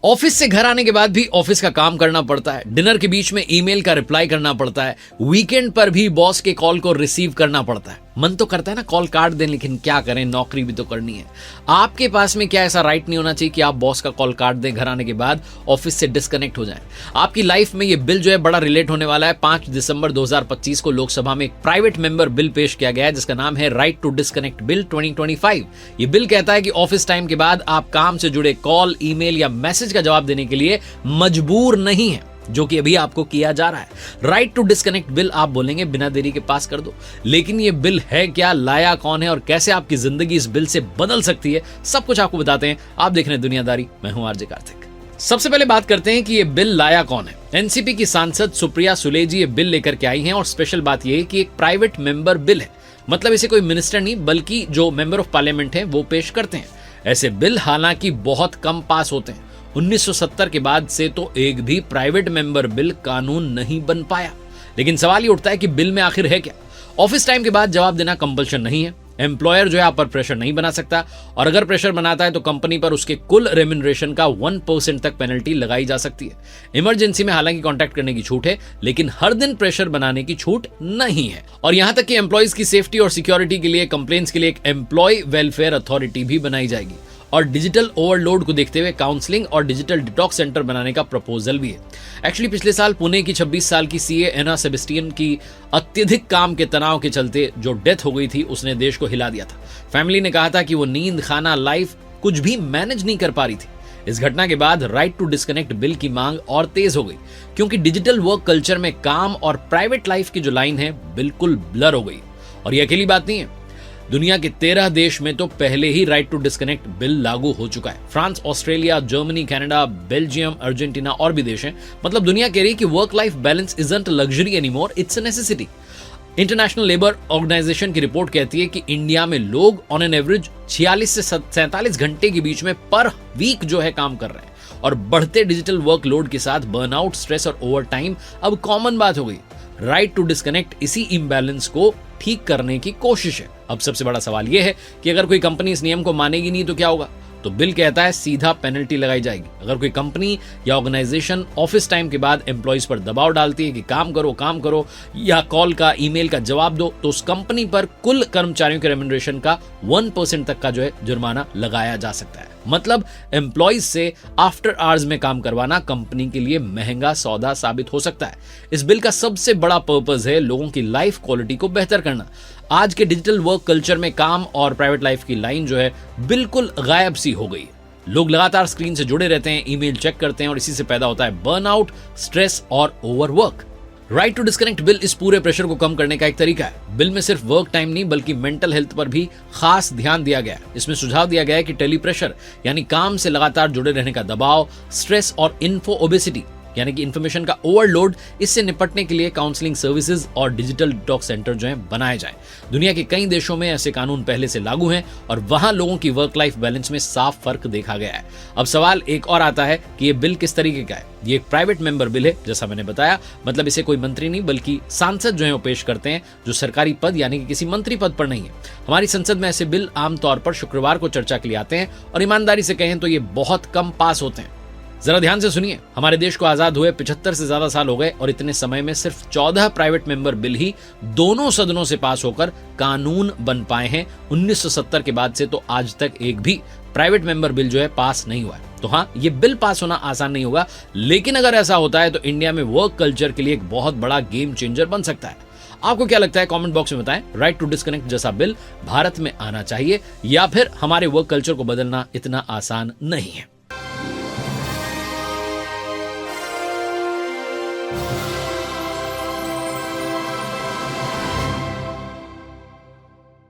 Office से घर आने के बाद भी ऑफिस का काम करना पड़ता है, डिनर के बीच में ईमेल का रिप्लाई करना पड़ता है, वीकेंड पर भी बॉस के कॉल को रिसीव करना पड़ता है। मन तो करता है ना कॉल काट दें, लेकिन क्या करें, नौकरी भी तो करनी है। आपके पास में क्या ऐसा राइट नहीं होना चाहिए कि आप बॉस का कॉल काट दें, घर आने के बाद ऑफिस से डिस्कनेक्ट हो जाएं? आपकी लाइफ में ये बिल जो है बड़ा रिलेट होने वाला है। 5 दिसंबर 2025 को लोकसभा में एक प्राइवेट मेंबर बिल पेश किया गया है जिसका नाम है राइट टू डिस्कनेक्ट बिल 2025। ये बिल कहता है कि ऑफिस टाइम के बाद आप काम से जुड़े कॉल, ईमेल या मैसेज का जवाब देने के लिए मजबूर नहीं है, जो कि अभी आपको किया जा रहा है। राइट टू डिस्कनेक्ट बिल आप बोलेंगे बिना देरी के पास कर दो, लेकिन ये बिल है क्या, लाया कौन है और कैसे आपकी जिंदगी इस बिल से बदल सकती है, सब कुछ आपको बताते हैं। आप देख रहे हैं दुनियादारी, मैं हूं आरजे कार्तिक। सबसे पहले बात करते हैं कि ये बिल लाया कौन है। एनसीपी की सांसद सुप्रिया सुले जी ये बिल लेकर के आई हैं और स्पेशल बात यह है कि एक प्राइवेट मेंबर बिल है, मतलब इसे कोई मिनिस्टर नहीं बल्कि जो मेंबर ऑफ पार्लियामेंट है वो पेश करते हैं। ऐसे बिल हालांकि बहुत कम पास होते हैं। 1970 के बाद से तो एक भी प्राइवेट मेंबर बिल कानून नहीं बन पाया। लेकिन सवाल ये उठता है कि बिल में आखिर है क्या। ऑफिस टाइम के बाद जवाब देना कंपल्शन नहीं है, एम्प्लॉयर जो है आप पर प्रेशर नहीं बना सकता, और अगर प्रेशर बनाता है तो कंपनी पर उसके कुल रेम्यूनरेशन का 1% तक पेनल्टी लगाई जा सकती है। इमरजेंसी में हालांकि कांटेक्ट करने की छूट है, लेकिन हर दिन प्रेशर बनाने की छूट नहीं है। और यहां तक कि एम्प्लॉयज की सेफ्टी और सिक्योरिटी के लिए कंप्लेंट्स के लिए एक एम्प्लॉय वेलफेयर अथॉरिटी भी बनाई जाएगी। और डिजिटल ओवरलोड को देखते हुए काउंसलिंग और डिजिटल डिटॉक्स सेंटर बनाने का प्रपोजल भी है। एक्चुअली पिछले साल पुणे की 26 साल की सीए एना सेबेस्टियन की अत्यधिक काम के तनाव के चलते जो डेथ हो गई थी उसने देश को हिला दिया था। फैमिली ने कहा था कि वो नींद, खाना, लाइफ कुछ भी मैनेज नहीं कर पा रही थी। इस घटना के बाद राइट टू डिस्कनेक्ट बिल की मांग और तेज हो गई, क्योंकि डिजिटल वर्क कल्चर में काम और प्राइवेट लाइफ की जो लाइन है बिल्कुल ब्लर हो गई। और ये अकेली बात नहीं है, दुनिया के 13 देश में तो पहले ही राइट टू डिस्कनेक्ट बिल लागू हो चुका है। France, Australia, Germany, Canada, Belgium, Argentina और भी देश हैं। मतलब दुनिया कह रही है कि work life balance isn't luxury anymore, it's a necessity. International labour organisation की रिपोर्ट कहती है कि इंडिया में लोग ऑन एन एवरेज 46 से 47 घंटे के बीच में पर वीक जो है काम कर रहे हैं। और बढ़ते डिजिटल वर्कलोड के साथ बर्नआउट, स्ट्रेस और ओवर टाइम अब कॉमन बात हो गई। राइट टू डिस्कनेक्ट इसी इम्बैलेंस को ठीक करने की कोशिश है। अब सबसे बड़ा सवाल यह है कि अगर कोई कंपनी इस नियम को मानेगी नहीं तो क्या होगा। तो बिल कहता है सीधा पेनल्टी लगाई जाएगी। अगर कोई कंपनी या ऑर्गेनाइजेशन ऑफिस टाइम के बाद एम्प्लॉइज पर दबाव डालती है कि काम करो या कॉल का, ईमेल का जवाब दो, तो उस कंपनी पर कुल कर्मचारियों के रेम्यूनरेशन का 1% तक का जो है जुर्माना लगाया जा सकता है। मतलब एम्प्लॉइज से आफ्टर आवर्स में काम करवाना कंपनी के लिए महंगा सौदा साबित हो सकता है। इस बिल का सबसे बड़ा पर्पस है लोगों की लाइफ क्वालिटी को बेहतर करना। आज के डिजिटल वर्क कल्चर में काम और प्राइवेट लाइफ की लाइन जो है बिल्कुल गायब सी हो गई। लोग लगातार स्क्रीन से जुड़े रहते हैं, ईमेल चेक करते हैं और इसी से पैदा होता है बर्नआउट, स्ट्रेस और overwork. Right to disconnect bill इस पूरे प्रेशर को कम करने का एक तरीका है। बिल में सिर्फ वर्क टाइम नहीं बल्कि मेंटल हेल्थ पर भी खास ध्यान दिया गया है। इसमें सुझाव दिया गया है कि टेली प्रेशर यानी काम से लगातार जुड़े रहने का दबाव, स्ट्रेस और इन्फो ओबेसिटी यानी कि इन्फॉर्मेशन का ओवरलोड, इससे निपटने के लिए काउंसलिंग सर्विसेज और डिजिटल डिटॉक्स सेंटर जो है बनाए जाएं। दुनिया के कई देशों में ऐसे कानून पहले से लागू हैं और वहां लोगों की वर्क लाइफ बैलेंस में साफ फर्क देखा गया है। अब सवाल एक और आता है कि ये बिल किस तरीके का है। ये एक प्राइवेट मेंबर बिल है, जैसा मैंने बताया, मतलब इसे कोई मंत्री नहीं बल्कि सांसद जो है वो पेश करते हैं, जो सरकारी पद यानी कि किसी मंत्री पद पर नहीं है। हमारी संसद में ऐसे बिल आमतौर पर शुक्रवार को चर्चा के लिए आते हैं और ईमानदारी से कहें तो ये बहुत कम पास होते हैं। जरा ध्यान से सुनिए, हमारे देश को आजाद हुए 75 से ज्यादा साल हो गए और इतने समय में सिर्फ 14 प्राइवेट मेंबर बिल ही दोनों सदनों से पास होकर कानून बन पाए हैं। 1970 के बाद से तो आज तक एक भी प्राइवेट मेंबर बिल जो है पास नहीं हुआ है। तो हाँ, ये बिल पास होना आसान नहीं होगा, लेकिन अगर ऐसा होता है तो इंडिया में वर्क कल्चर के लिए एक बहुत बड़ा गेम चेंजर बन सकता है। आपको क्या लगता है, कमेंट बॉक्स में बताएं। राइट टू डिस्कनेक्ट जैसा बिल भारत में आना चाहिए या फिर हमारे वर्क कल्चर को बदलना इतना आसान नहीं है।